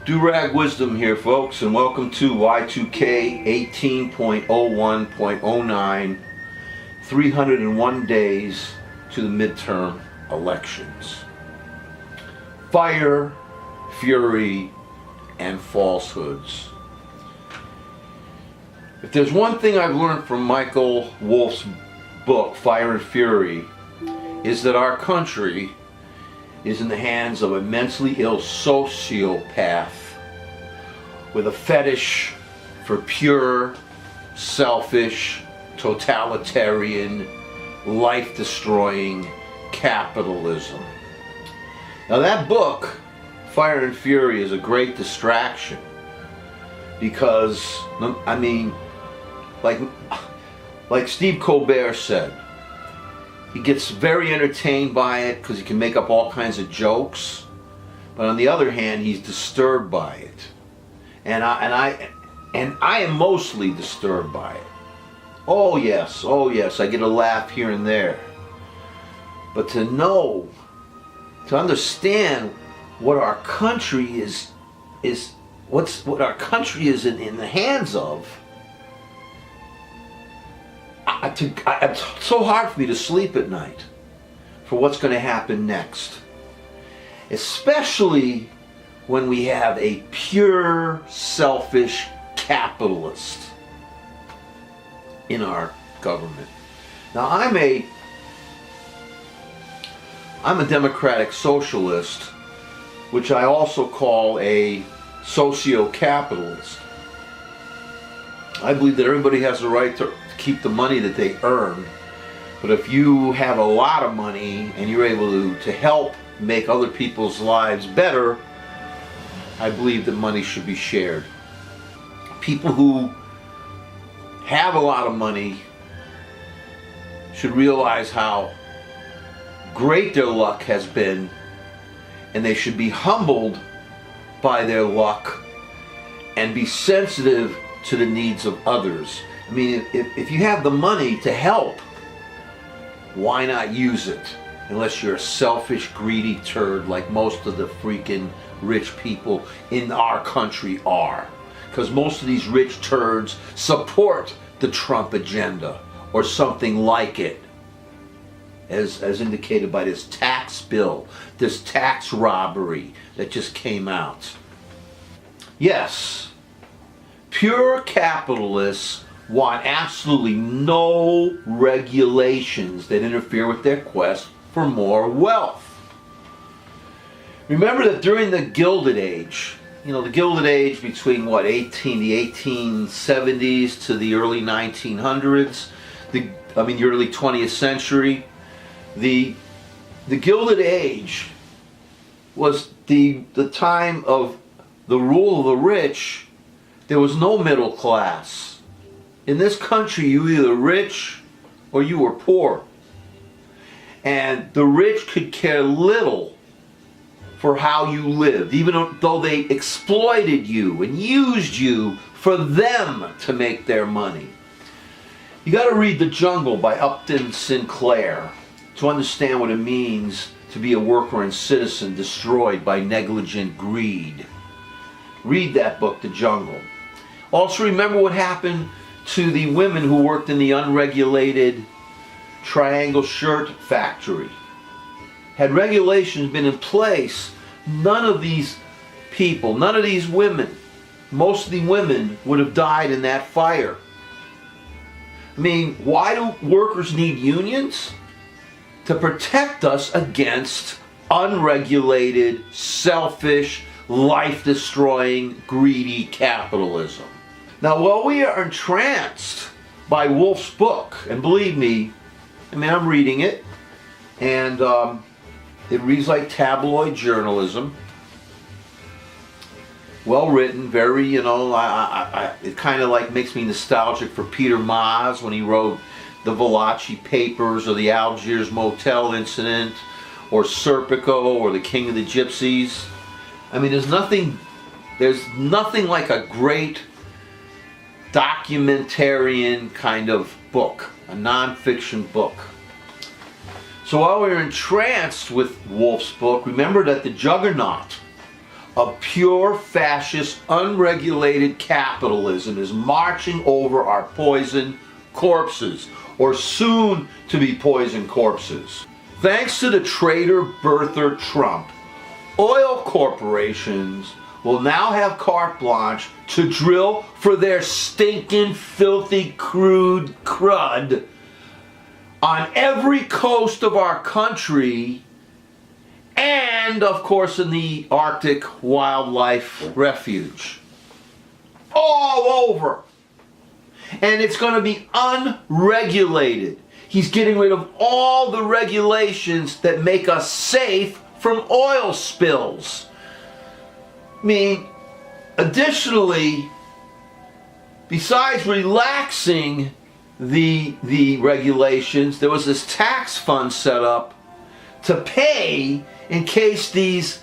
Do-Rag Wisdom here, folks, and welcome to Y2K 18.01.09, 301 days to the midterm elections. Fire, fury, and falsehoods. If there's one thing I've learned from Michael Wolff's book, Fire and Fury, is that our country is in the hands of a mentally ill sociopath with a fetish for pure, selfish, totalitarian, life-destroying capitalism. Now that book, Fire and Fury, is a great distraction because, I mean, like Steve Colbert said, he gets very entertained by it because he can make up all kinds of jokes, but on the other hand, he's disturbed by it, and I am mostly disturbed by it. Oh yes, I get a laugh here and there, but to understand what our country is what our country is in the hands of. It's so hard for me to sleep at night for what's going to happen next, especially when we have a pure, selfish capitalist in our government. Now, I'm a democratic socialist, which I also call a socio-capitalist. I believe that everybody has the right to keep the money that they earn, but if you have a lot of money and you're able to help make other people's lives better, I believe that money should be shared. People who have a lot of money should realize how great their luck has been, and they should be humbled by their luck and be sensitive to the needs of others. I mean, if you have the money to help, why not use it? Unless you're a selfish, greedy turd like most of the freaking rich people in our country are. Because most of these rich turds support the Trump agenda or something like it, as indicated by this tax bill, this tax robbery that just came out. Yes, pure capitalists want absolutely no regulations that interfere with their quest for more wealth. Remember that during the Gilded Age, the Gilded Age between the 1870s to the early 1900s, the early 20th century, the Gilded Age was the time of the rule of the rich. There was no middle class. In this country, you were either rich or you were poor. And the rich could care little for how you lived, even though they exploited you and used you for them to make their money. You got to read The Jungle by Upton Sinclair to understand what it means to be a worker and citizen destroyed by negligent greed. Read that book, The Jungle. Also remember what happened to the women who worked in the unregulated triangle shirt factory. Had regulations been in place, none of these people, none of these women, most of the women would have died in that fire. I mean, why do workers need unions? To protect us against unregulated, selfish, life-destroying, greedy capitalism. Now, while we are entranced by Wolff's book, and believe me, I'm reading it, and it reads like tabloid journalism. Well written, very, it kind of like makes me nostalgic for Peter Maas when he wrote the Valachi Papers or the Algiers Motel incident or Serpico or the King of the Gypsies. I mean, there's nothing like a great documentarian kind of book, a non-fiction book. So while we're entranced with Wolff's book, remember that the juggernaut of pure fascist, unregulated capitalism is marching over our poisoned corpses, or soon to be poisoned corpses. Thanks to the traitor birther Trump, oil corporations will now have carte blanche to drill for their stinking, filthy, crude crud on every coast of our country, and of course in the Arctic Wildlife Refuge. All over. And it's going to be unregulated. He's getting rid of all the regulations that make us safe from oil spills. I mean, additionally, besides relaxing the regulations, there was this tax fund set up to pay in case these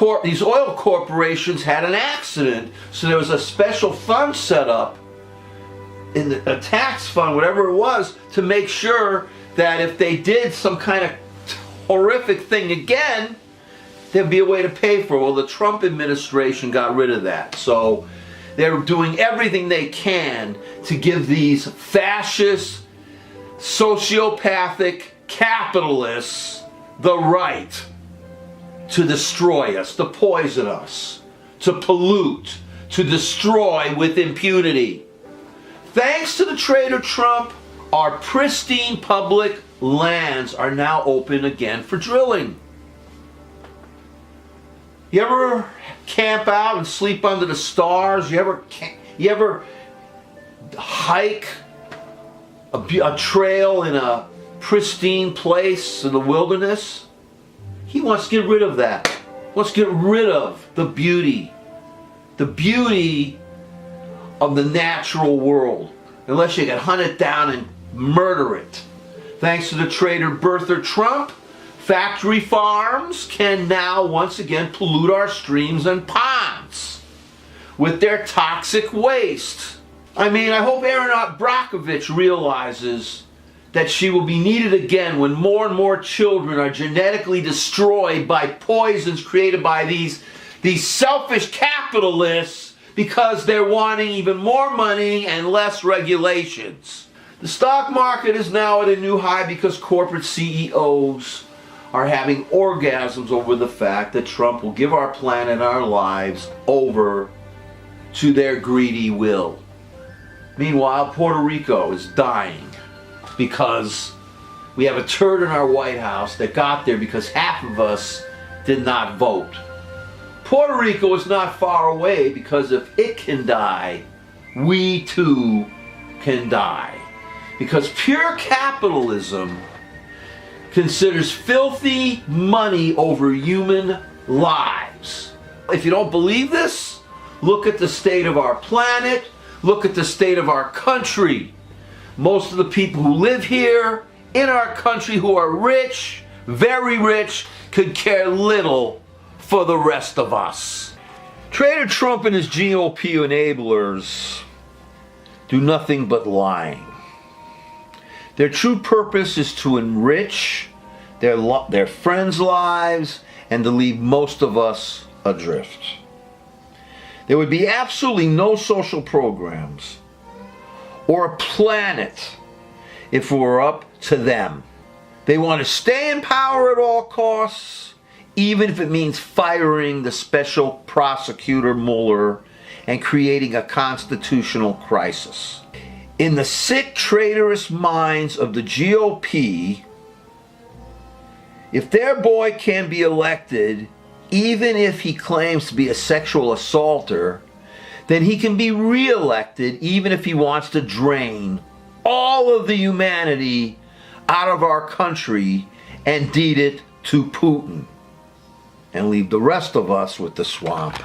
oil corporations had an accident. So there was a special fund set up, in a tax fund, whatever it was, to make sure that if they did some kind of horrific thing again, there'd be a way to pay for it. Well, the Trump administration got rid of that. So they're doing everything they can to give these fascist, sociopathic capitalists the right to destroy us, to poison us, to pollute, to destroy with impunity. Thanks to the traitor Trump, our pristine public lands are now open again for drilling. You ever camp out and sleep under the stars? You ever hike a trail in a pristine place in the wilderness? He wants to get rid of that. He wants to get rid of the beauty of the natural world, unless you can hunt it down and murder it. Thanks to the traitor birther Trump, factory farms can now once again pollute our streams and ponds with their toxic waste. I mean, I hope Erin Brockovich realizes that she will be needed again when more and more children are genetically destroyed by poisons created by these selfish capitalists, because they're wanting even more money and less regulations. The stock market is now at a new high because corporate CEOs are having orgasms over the fact that Trump will give our planet and our lives over to their greedy will. Meanwhile, Puerto Rico is dying because we have a turd in our White House that got there because half of us did not vote. Puerto Rico is not far away, because if it can die, we too can die. Because pure capitalism considers filthy money over human lives. If you don't believe this, look at the state of our planet, look at the state of our country. Most of the people who live here in our country who are rich, very rich, could care little for the rest of us. Traitor Trump and his GOP enablers do nothing but lying. Their true purpose is to enrich their friends' lives and to leave most of us adrift. There would be absolutely no social programs or a planet if it were up to them. They want to stay in power at all costs, even if it means firing the special prosecutor Mueller and creating a constitutional crisis. In the sick, traitorous minds of the GOP, if their boy can be elected, even if he claims to be a sexual assaulter, then he can be re-elected even if he wants to drain all of the humanity out of our country and deed it to Putin, and leave the rest of us with the swamp.